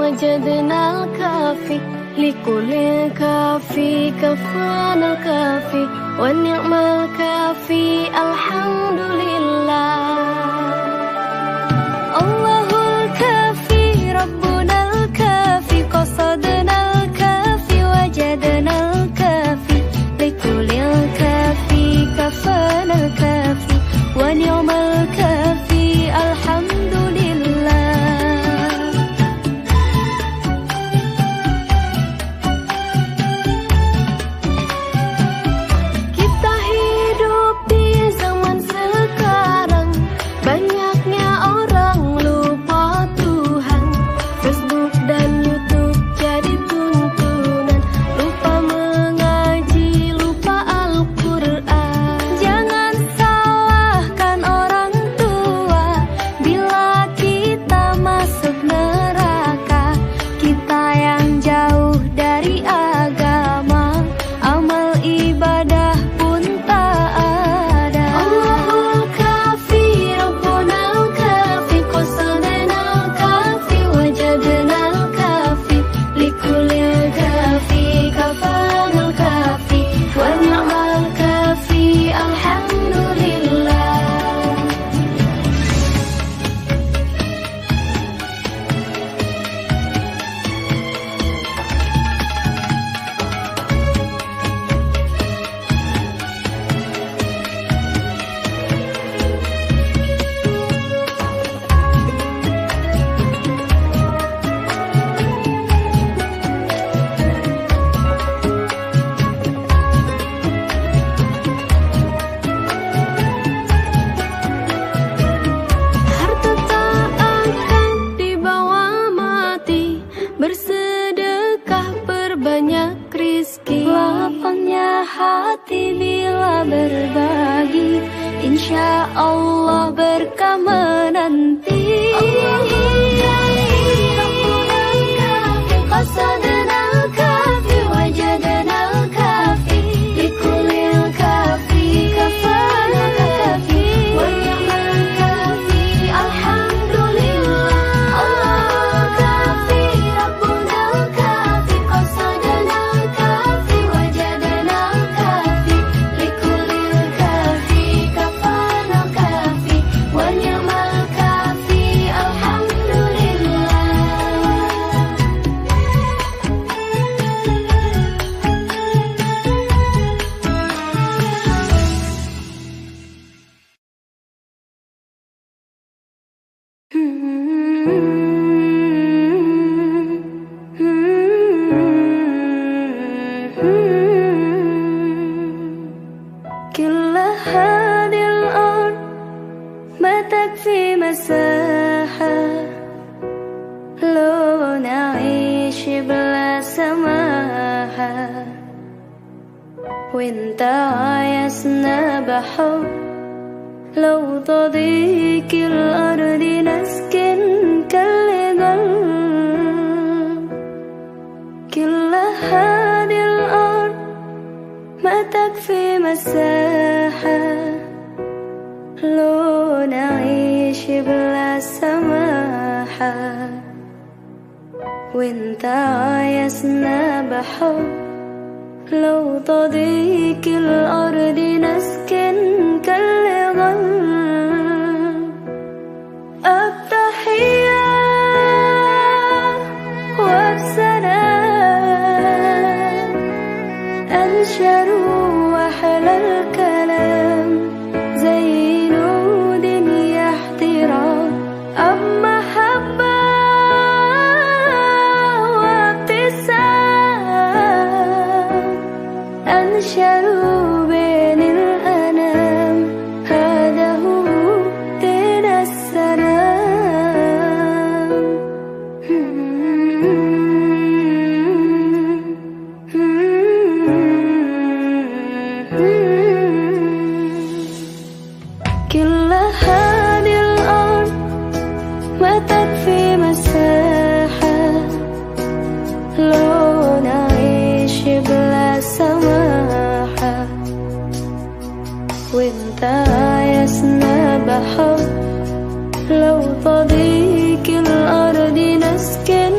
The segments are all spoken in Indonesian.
وجدنا الكافي لكل كافي كفانا الكافي ونعم الكافي الحمد لله. الله الكافي ربنا الكافي قصدنا الكافي وجدنا الكافي لكل كافي كفانا الكافي ونعم الكافي الحمد لله. Kita hidup di zaman sekarang, banyaknya orang lupa Tuhan. Facebook dan YouTube jadi tuntunan, lupa mengaji, lupa Al-Quran. Jangan salahkan orang tua bila kita masuk neraka. Kita yang jauh dari agama, amal ibadah pun tak ada. Allahul kafi Rabbuna al-kafi qasadana al-kafi wajadana al-kafi likulil kafi kafana al-kafi wa ni'mal kafi alhamdulillah. Harta tak akan dibawa mati, bersedekah perbanyak rizki. Lapangnya hati bila berbagi, insya Allah berkah menanti. Qasadana al-kafi wajadana al-kafi likulil kafi kafana al-kafi wa ni'mal kafi alhamdulillah. Allahul kafi Rabbuna al-kafi qasadana al-kafi wajadana al-kafi likulil kafi kafana al-kafi wa ni'mal kafi alhamdulillah. كل هذه الأرض ما تكفي مساحة لو نعيش بلا سماحة وانت عايزنا بحب لو تضيق الأرض نسكن كالجل. كل هذه الأرض ما تكفي مساحة لو نعيش بلا سماحة وانت عايزنا بحب لو تضيق الأرض نسكن كالغل. التحية والسلام أنشر وأحلى الكلام زي نود يا احترام أب محبة وابتسام أنشروا بين الأنام هذا هو دين السلام. كل هذه الأرض ما تكفي مساحة لو نعيش بلا سماحة وانت عايزنا بحب لو تضيق الأرض نسكن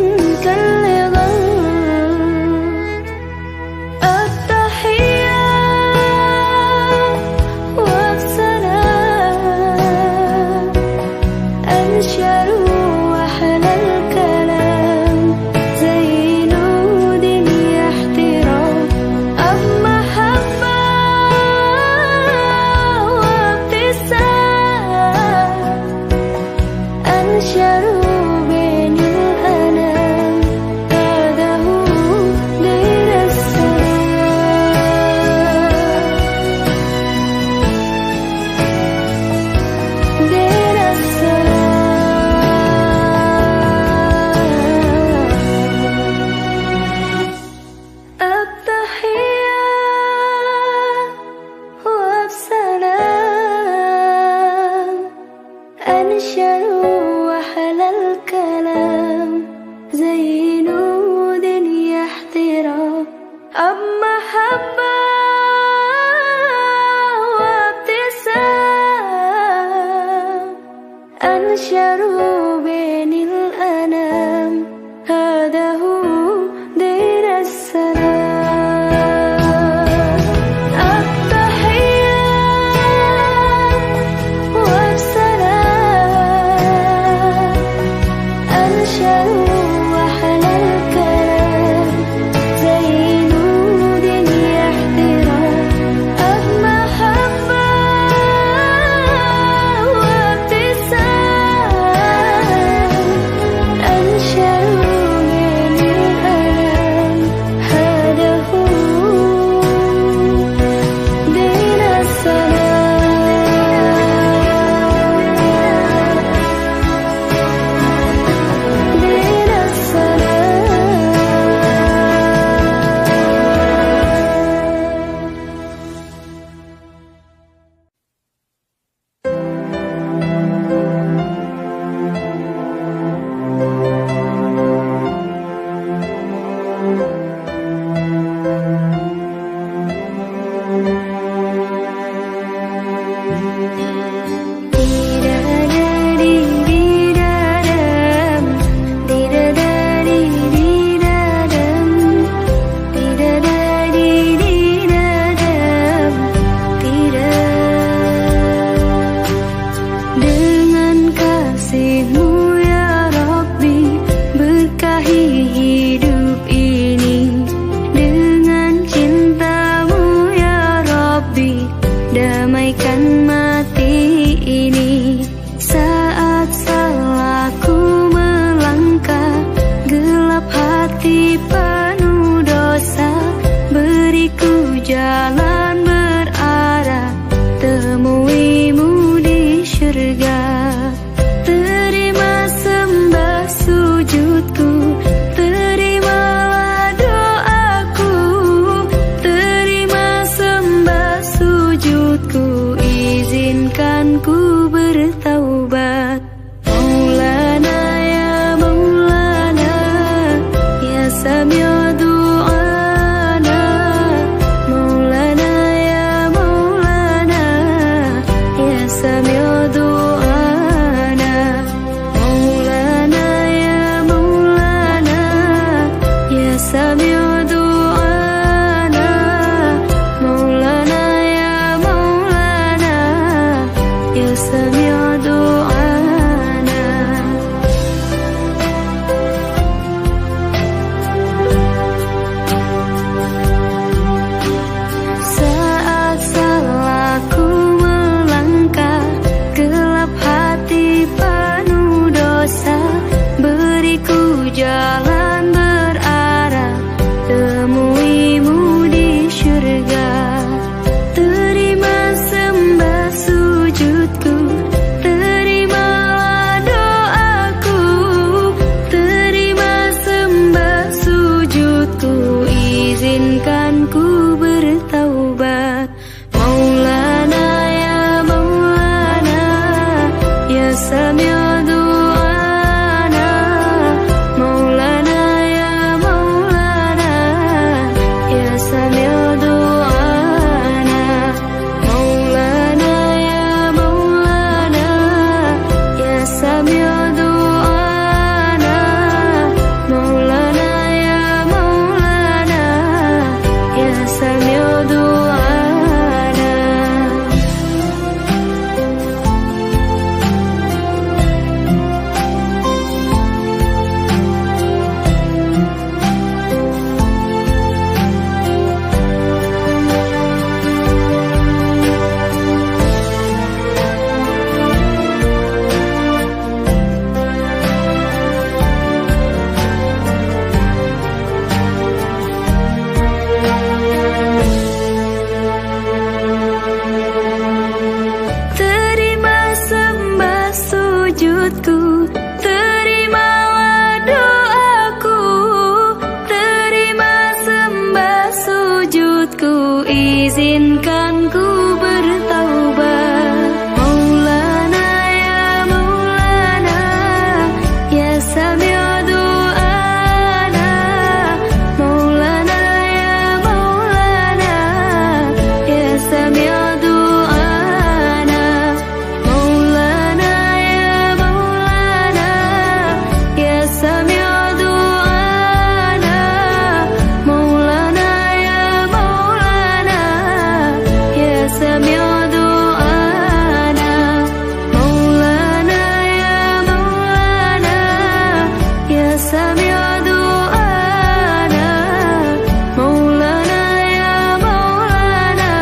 damaikan mati ini. Saat salahku melangkah, gelap hati penuh dosa, beriku jalan berarah, temuimu di syurga. Terima sembah sujudku, terimalah doaku, terima sembah sujudku, izinkan ku bertaubat. Maulana ya Maulana, ya Sami' du'ana. Maulana ya Maulana, ya Sami' du'ana. Maulana ya Maulana, ya Sami' du'ana. Maulana ya Maulana, ya Sami' du'ana. Saat salahku melangkah, gelap hati penuh dosa, beriku jalan berarah, temuimu di syurga. Terima sembah sujudku, terimalah doaku, terima sembah sujudku, izinkan ku bertaubat. Maulana ya Maulana, ya Sami' du'ana. Maulana ya Maulana, ya Sami' du'ana. Maulana ya Maulana, ya Sami' du'ana. Maulana ya Maulana, ya Sami' du'ana. Terima sembah sujudku, terimalah doaku, terima sembah sujudku, izinkan ku bertaubat. Maulana ya Maulana, ya Sami' du'ana. Maulana ya Maulana, ya Sami' du'ana. Maulana ya Maulana, ya Sami' du'ana. Maulana ya Maulana, ya Sami' du'ana. Maulana ya Maulana, ya Sami' du'ana. Maulana ya Maulana,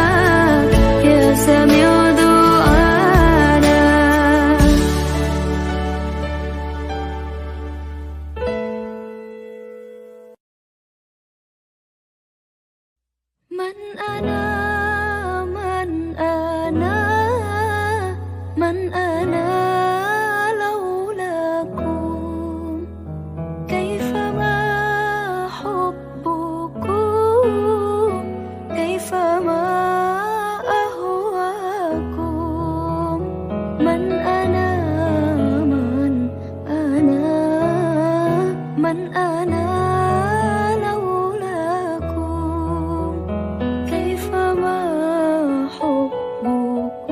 ya Sami' du'ana. Man ana, man ana, man ana laulakum, kaifama hubbukum, kaifama ahwakum. Man ana, man ana, man ana laulakum, kaifama hubbukum.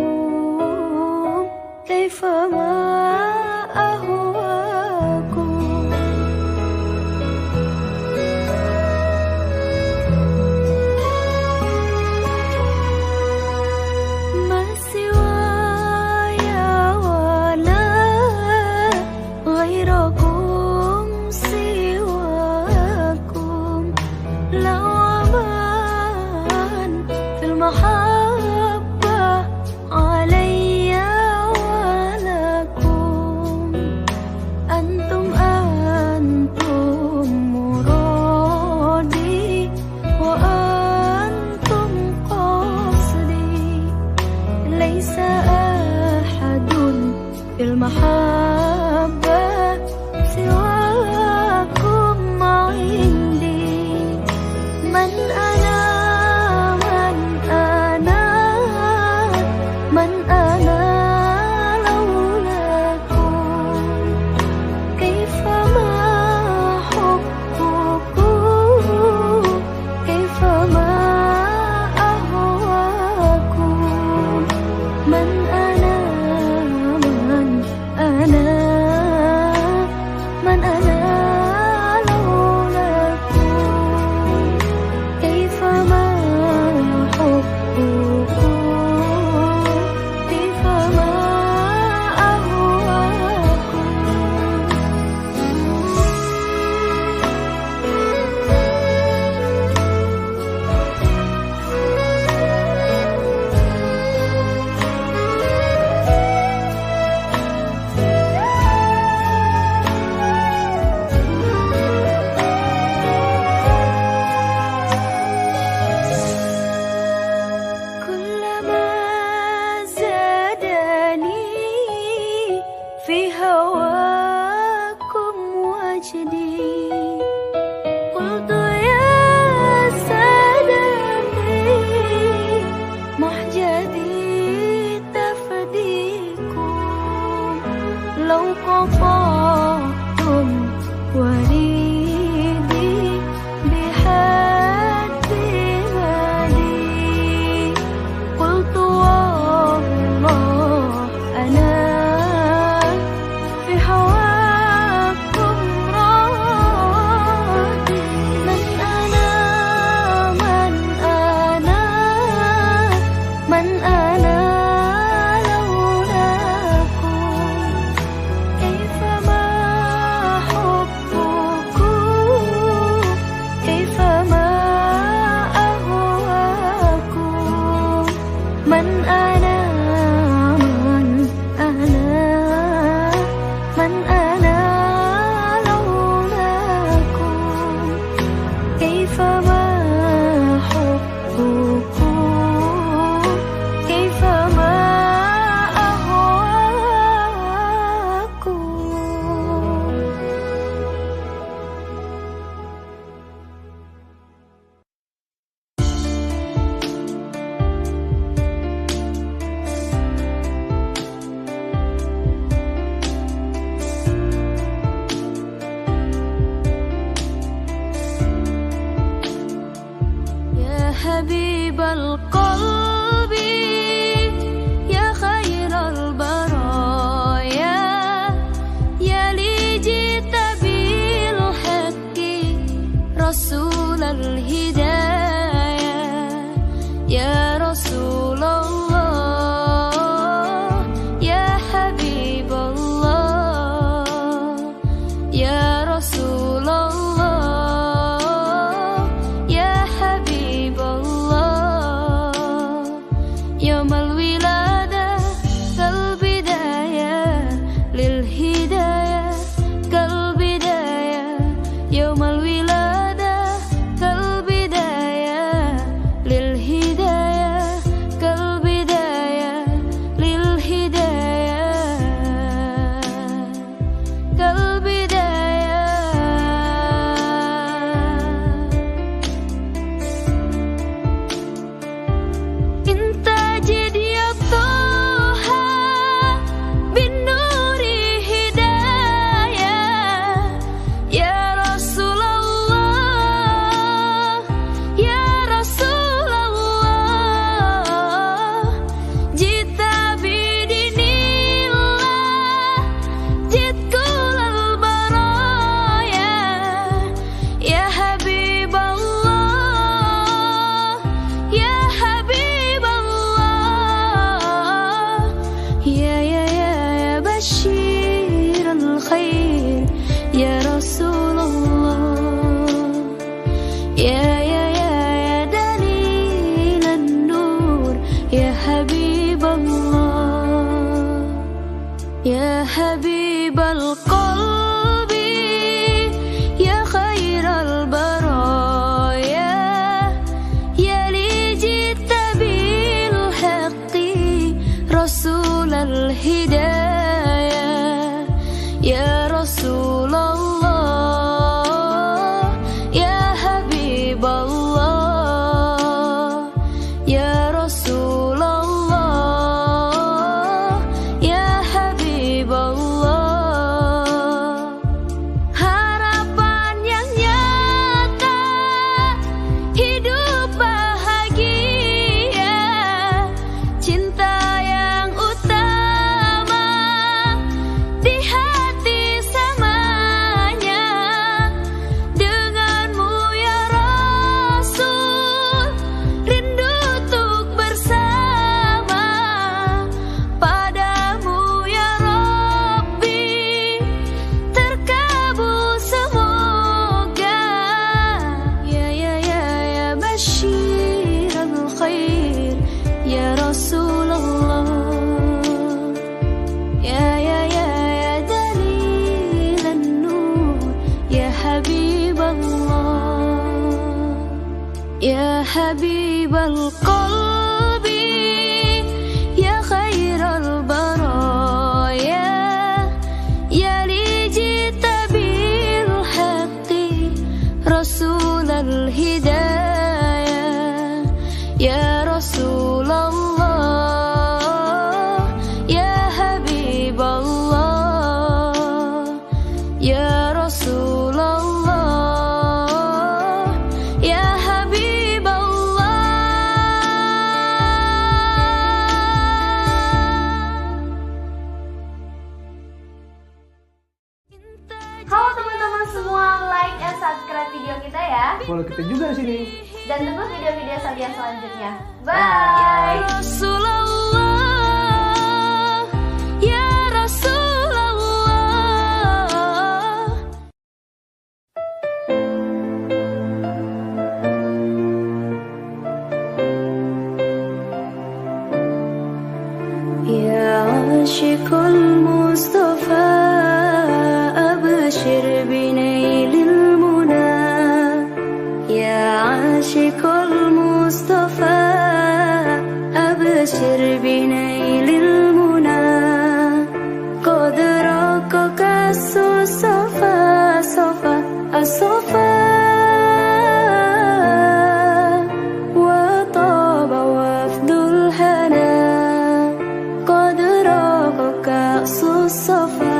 في المحبة سواكم ما عندي. من أنا من أنا من أنا لولاكم. كيفما حبكم كيفما أهواكم. من أنا من أنا من أنا لولاكم. كيفما حبكم كيفما أهواكم. كلما زادني في هواكم وجدي قلت يا سادتي محجتي تفديكم. لو قطعتم وريدي بحد مالي قلت والله أنا في هواكم راضي. من أنا من أنا من أنا لولاكم. كيفما حبكم كيفما أهواكم. من أنا من أنا من أنا لولاكم. كيفما حبكم كيفما أهواكم. يا حبيب القلب يا خير البرايا يا لي جئت بالحق رسول الهدايا. يا رسول الله يا حبيب الله يا رسول الله يا حبيب الله. يوم الولادة كالبداية للهداية كالبداية. يوم الولادة كالبداية للهداية كالبداية للهداية كالبداية. انت جد يا طه بالنور هداية. يا رسول الله يا رسول الله جئت بدين الله جئت كل البرايا. يا حبيب الله يا حبيب الله يا بشير الخير يا رسول الله. يا دليل النور يا حبيب الله. يا حبيب القلب يا خير البرايا يا لي جئت بالحق رسول الهداية. Rasulullah. Ya dalilan nur, ya Habiballah, ya Habibal qalbi, ya khairal baraya, ya li jita bil haqqi Rasulal hidayah. Ya Rasulullah, ya Habiballah, ya Rasulullah, ya Habiballah. Halo teman-teman semua, like and subscribe video kita ya. Follow kita juga di sini. Dan tunggu video-video Sabian selanjutnya. Ya Bye. Rasulullah, ya Rasulullah. Ya Ashiqul Mustafa, abshir binailil muna. Ya Ashiqul Mustafa, abshir binailil muna. Qad raqaka as-safa, safa, as-safa, wa taba wafdul hana. Qad raqaka as-safa,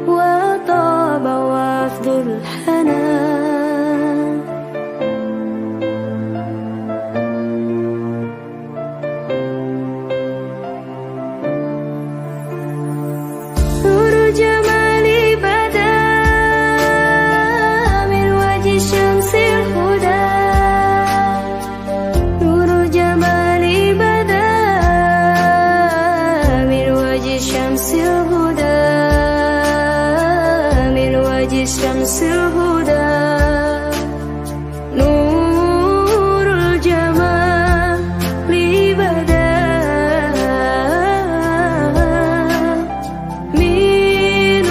wa taba wafdul hana. نور جمالي بدا من وجه شمس الهدى. نور جمالي بدا من وجه شمس الهدى، من وجه شمس الهدى. نور الجمال بدا من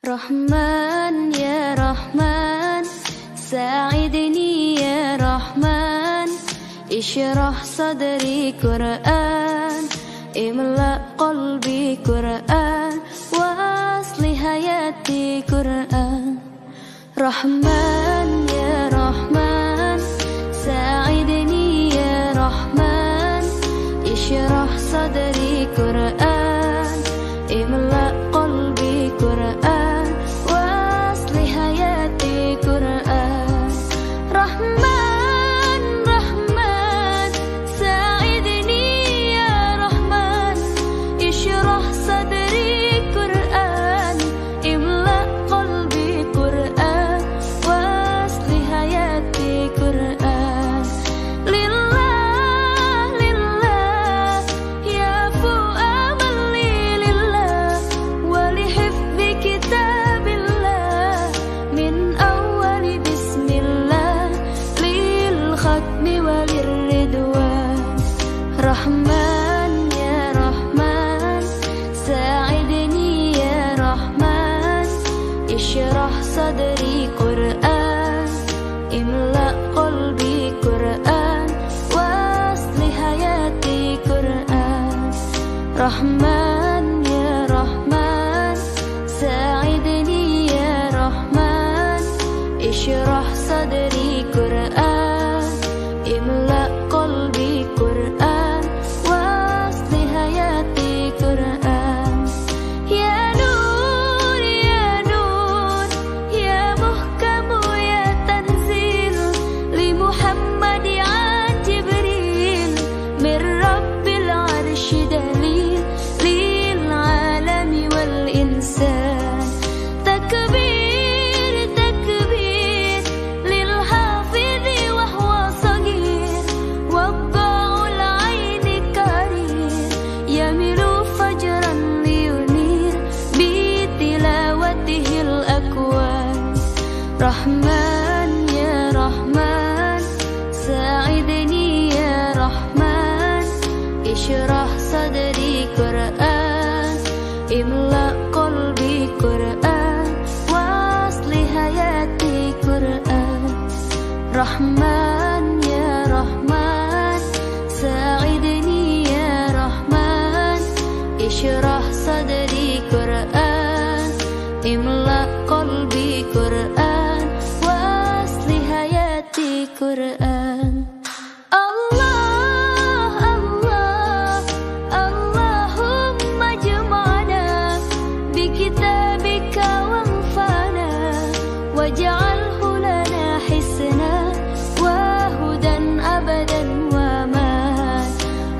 Rahman ya Rahman, sa'idni ya Rahman, ishrah sadri Qur'an, imla qalbi Qur'an, wa asli hayati Qur'an. Rahman ya Rahman, sa'idni ya Rahman, ishrah sadri Qur'an, imla qalbi Qur'an, wa asli hayati Qur'an. Rahman, Rahman, sa'idni ya Rahman, ishrah sadri Qur'an, imla qalbi Qur'an, wa asli hayati Qur'an. Lillah, lillah, ya fu'amali lillah, wa lihifzi kitabillah, min awali bismillah, lil khatmi walir ridwan. Rahman ya Rahman, sa'idni ya Rahman, ishrah sadri Qur'an, imla qalbi Qur'an, wa asli hayati Qur'an. Rahman ya Rahman, sa'idni ya Rahman, ishrah sadri Qur'an, imla qalbi Qur'an, wa asli hayati Qur'an. Ya Nur, ya Nur, ya muhkamu ya tanzil, li Muhammadi an Jibril, min Rabbil arshi dalil, lil alami wal insan. Takbir, takbir, lil hafidhi wa huwa sagir, wadda'ul aini karir, yamilu fajran liyunir, bi tilawatihil akwan. Rahman ya Rahman, sa'idni ya Rahman, ishrah sadri Qur'an, imla qalbi Qur'an, wa asli hayati Qur'an. Rahman ya Rahman, sa'idni ya Rahman, ishrah sadri Qur'an, imla qalbi Qur'an, wa asli hayati Qur'an. Allah, Allah, Allahumma jama'na bi kitabika wanfa'na, waj'alhu lana hisna wa hudan abadan wa man.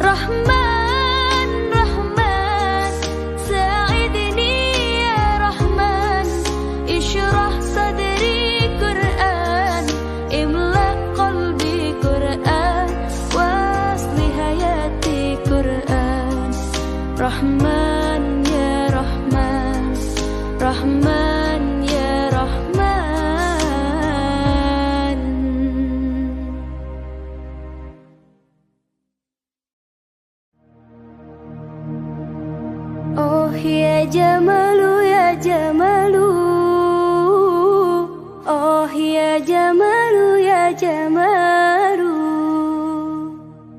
Rahman, Rahman, sa'idni ya Rahman, ishrah sadri Qur'an, imla qalbi Qur'an, wa asli hayati Qur'an. Rahman ya Rahman, Rahman ya Rahman. Oh ya Jamalu ya Jamalu, oh ya Jamalu ya Jamalu,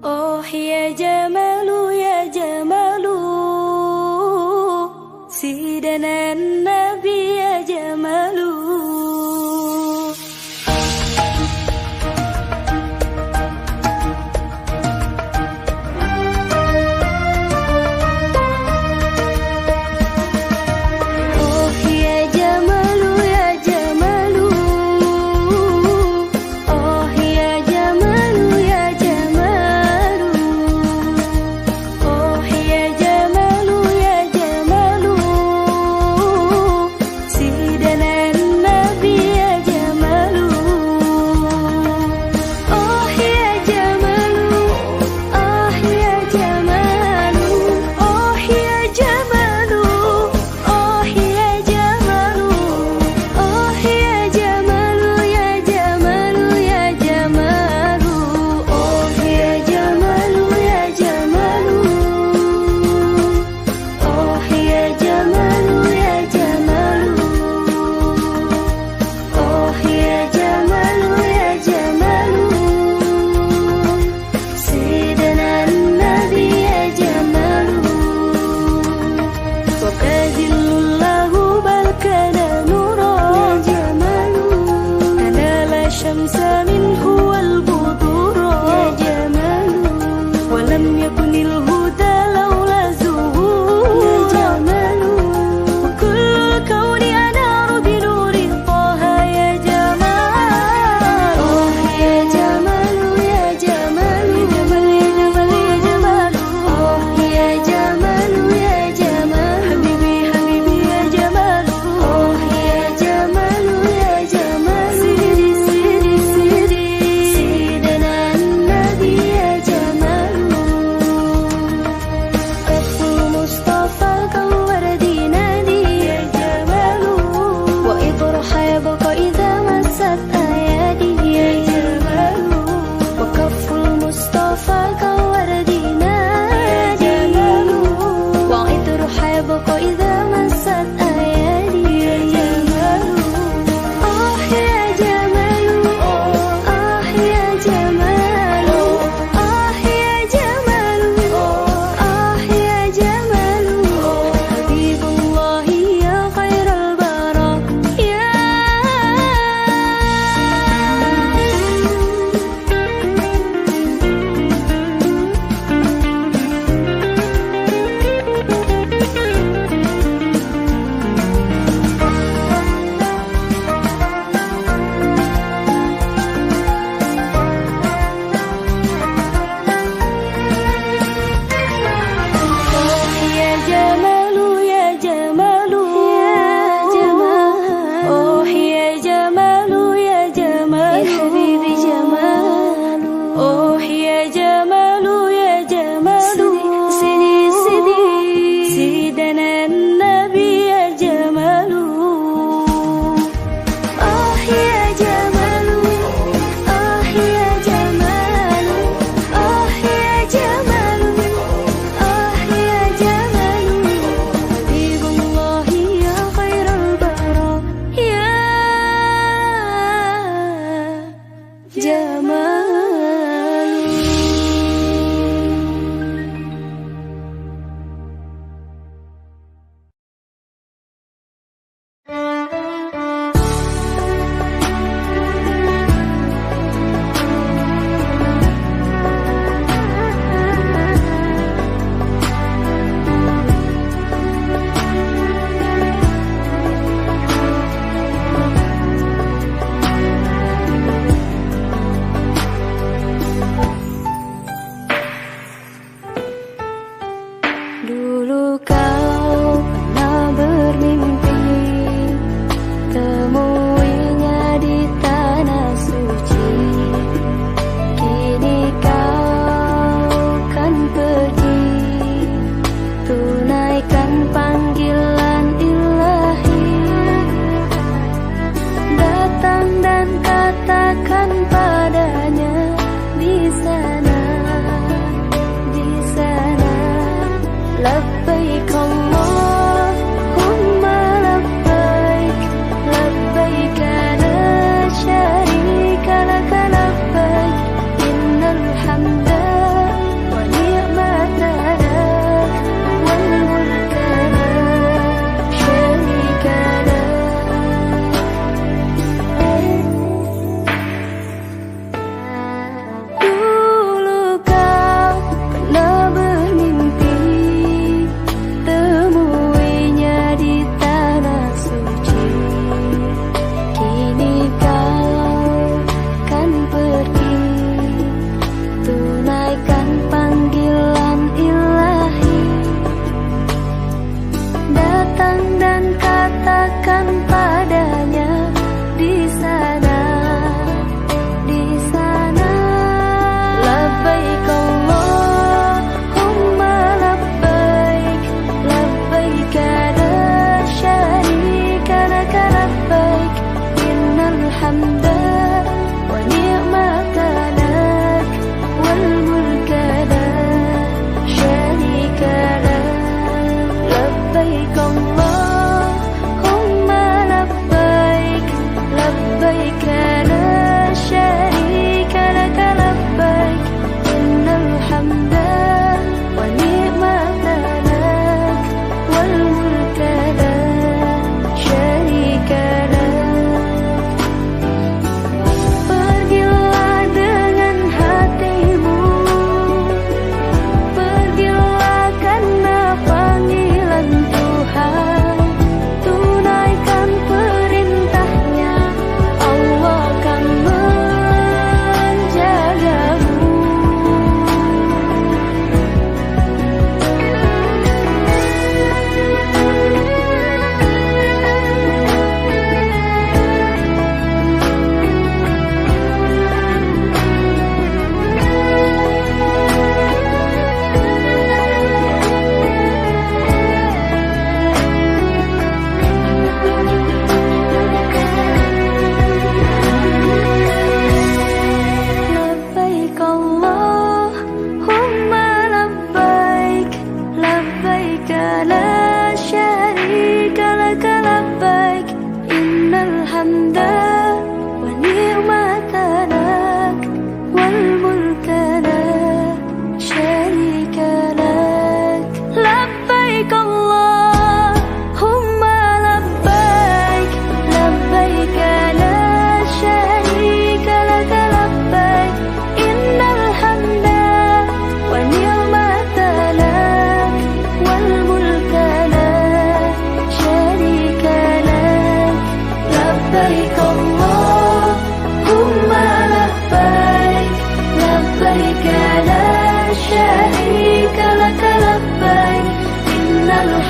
oh ya Jamalu ya Jamalu, sidana Nabi ya Jamalu.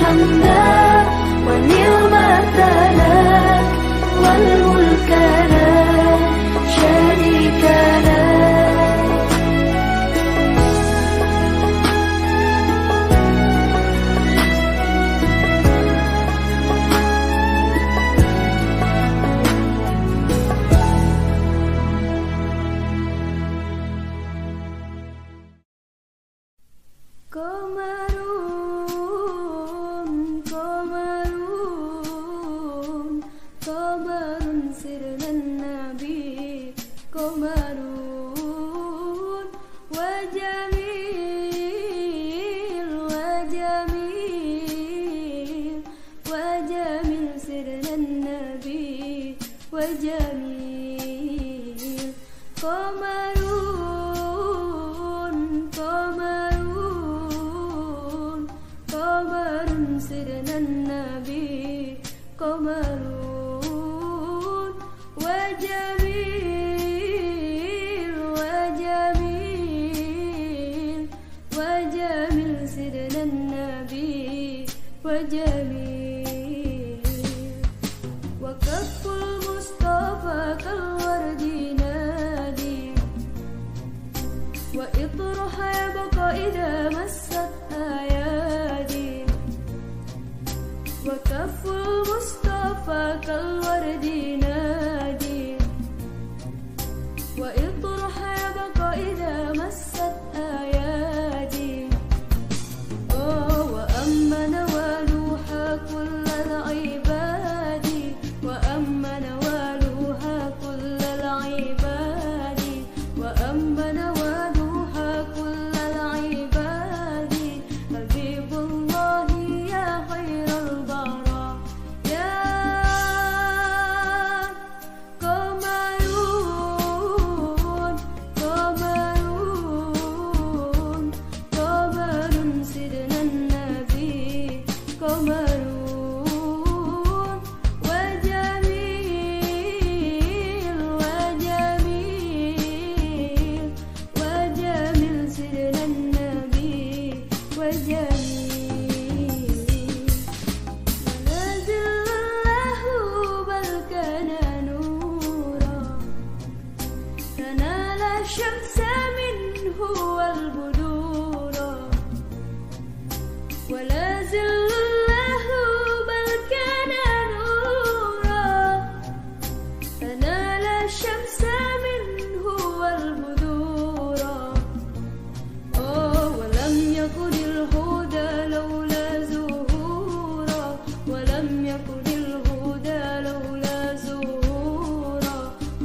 الحمد والنعمة لك والملك لا شريك لك. Qamarun, qamarun, qamarun sirnan nabi, qamarun wa jamil, wa jamil, wa jamil sirnan nabi, wa jamil. Qamarun, qamarun, qamarun sirnan nabi, qamarun wa jamil, wa jamil, wa jamil sirnan nabi, wa jamil. Wa kafful mustafa kal wardi nadi, wa itraha yabqa idha massat ayadi. Wa kafful mustafa kal wardi nadi, wa itraha yabqa idha massat ayadi. Oh, wa amma nawaluha kullal ibadi, wa amma nawaluha kullal ibadi, wa amma nawaluha kullal ibadi. Habibullahi ya khairal bara, ya qamarun, qamarun, qamarun sirnan nabi, qamarun wa jamil, wa jamil, wa jamil sirnan nabi, wa jamil. Nazillahu bal kana nura, tanala syamsa minhu wal budura. ولا زل الله بل كان نورا، فنال الشمس منه والبدورا. ولم يكن الهدى لولا زهورا، ولم يكن الهدى لولا زهورا،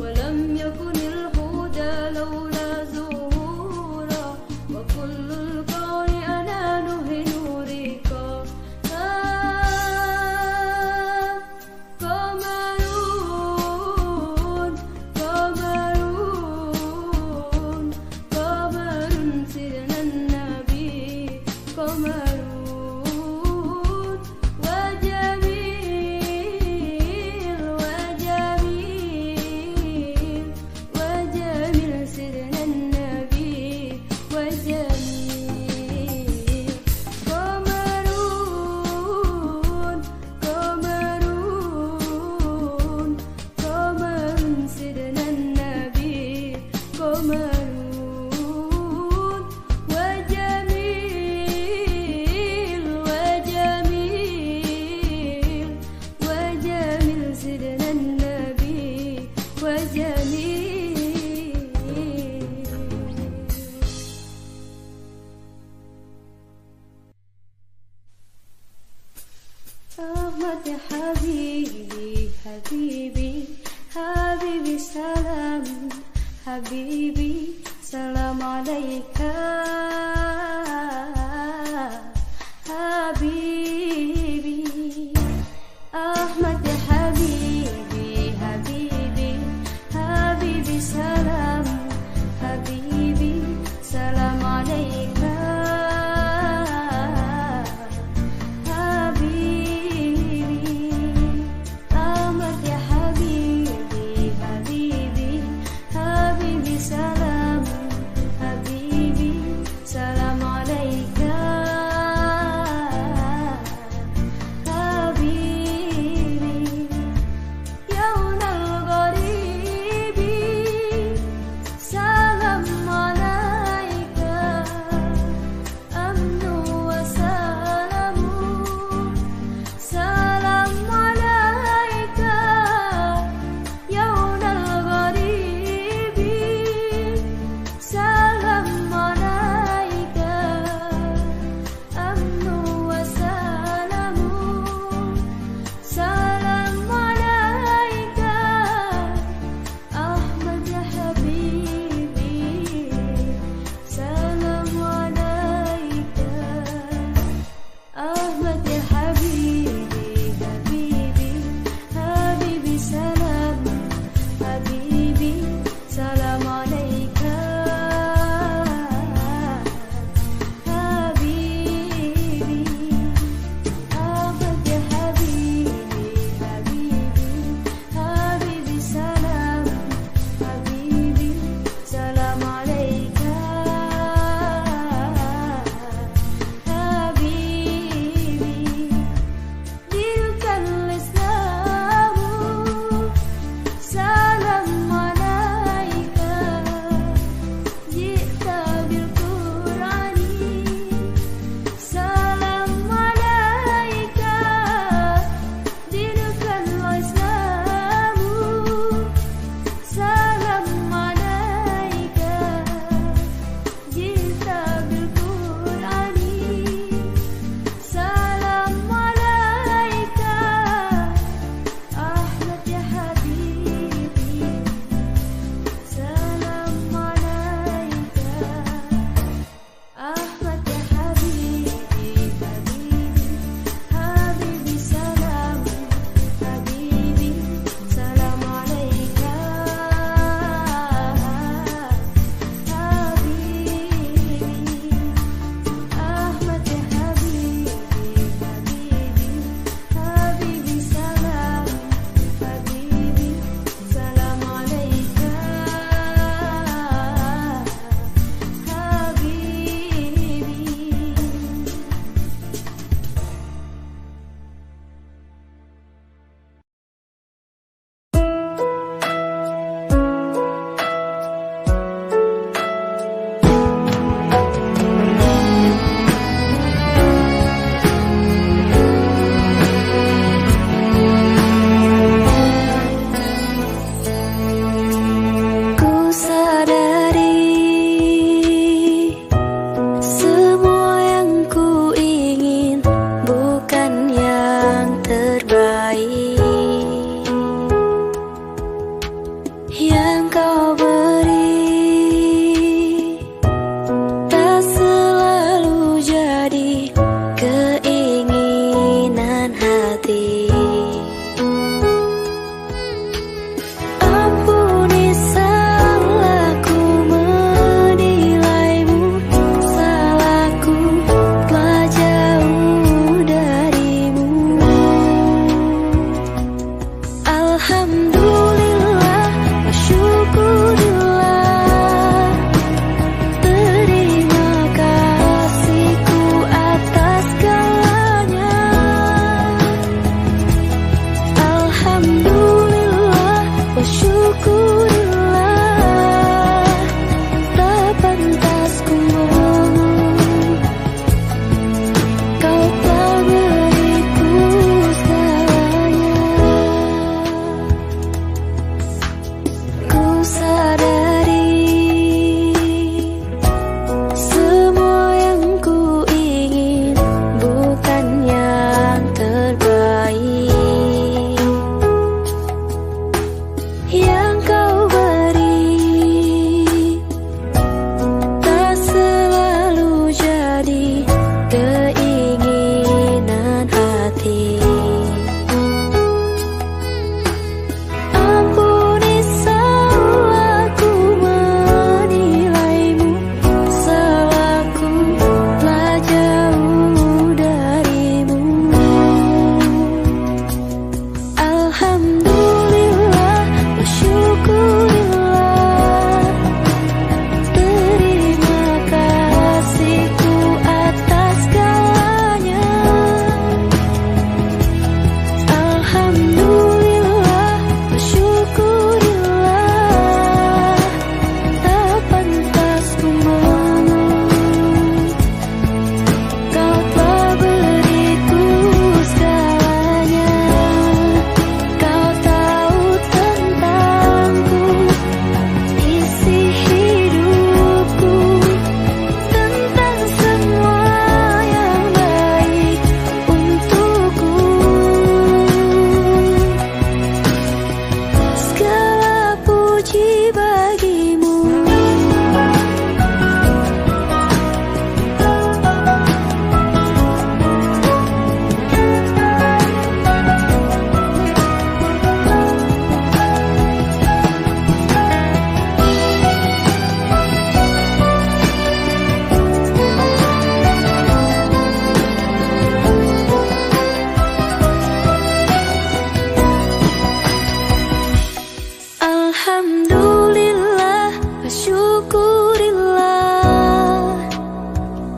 ولم يكن الهدى لولا زهورا. وكل الكون أنانه نورك. قمرون، قمرون، قمر سيدنا النبي، قمرون وجميل، وجميل، وجميل سيدنا النبي، وجميل. قمرون، قمرون، قمر سيدنا النبي، قمرون وجميل، وجميل، وجميل سيدنا النبي، وجميل. أحمد يا حبيبي، حبيبي، حبيبي سلام، حبيبي سلام عليك حبيبي. أحمد يا حبيبي، حبيبي، حبيبي سلام، حبيبي سلام عليك حبيبي. أحمد يا حبيبي، حبيبي، حبيبي سلام، حبيبي سلام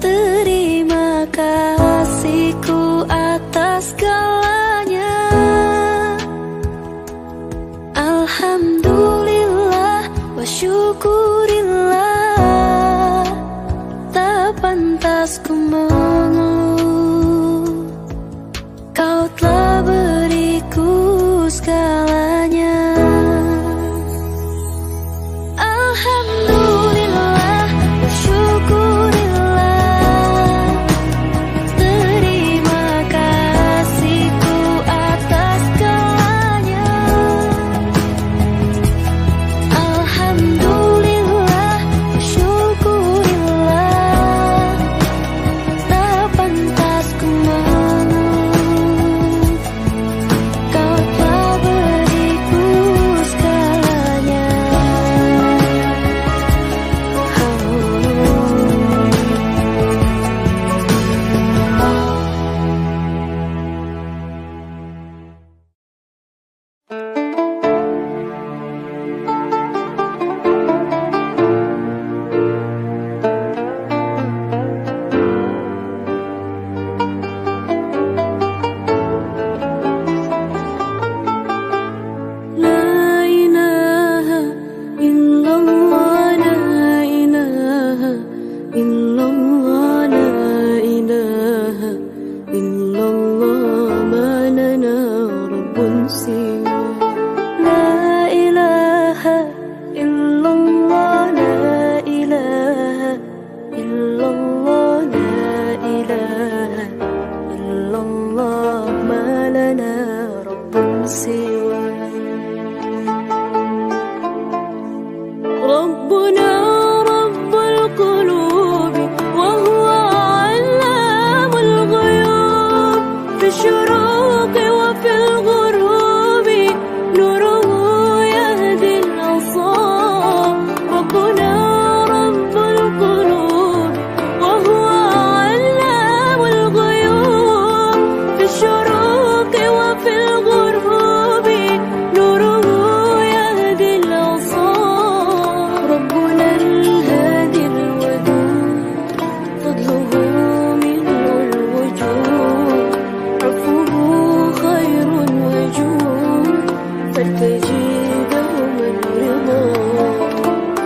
terima kasihku atas segalanya. Alhamdulillah wa syukurillah, tak pantas ku mengeluh, kau telah beriku segalanya. Alhamdulillah wa syukurillah, terima kasihku atas segalanya. Alhamdulillah wa syukurillah, tak pantas ku mengeluh, kau telah beriku segalanya. La ilaha illallah, la ilaha illallah, la ilaha illallah, ma lana rabbun siwa. La ilaha illallah, la ilaha illallah, la ilaha illallah, ma lana rabbun siwa. ربنا رب القلوب وهو علام الغيوب، في الشروق وفي الغروب نوره يهدي الأصاب. ربنا رب القلوب وهو علام الغيوب، في الشروق وفي الغروب نوره يهدي الأصاب. ربنا الهادي الودود، فضله ملء الوجود، عفوه خير وجود، فارتجي دوما الرضا.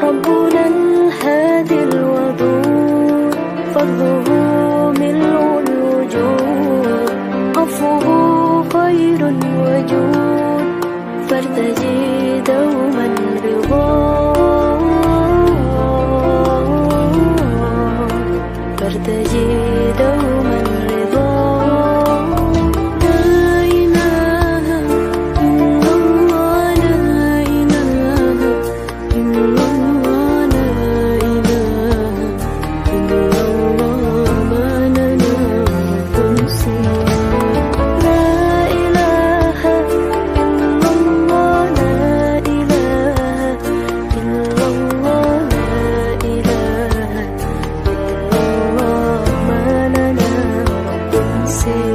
ربنا الهادي الودود، فضله ملء الوجود، عفوه خير وجود، فارتجي دوما الرضا. فارتجي دوما الرضا. لا إله إلا الله، لا إله إلا الله، لا إله إلا الله، ما لنا رب سواه. لا إله إلا الله، لا إله إلا الله، لا إله إلا الله، ما لنا رب سواه.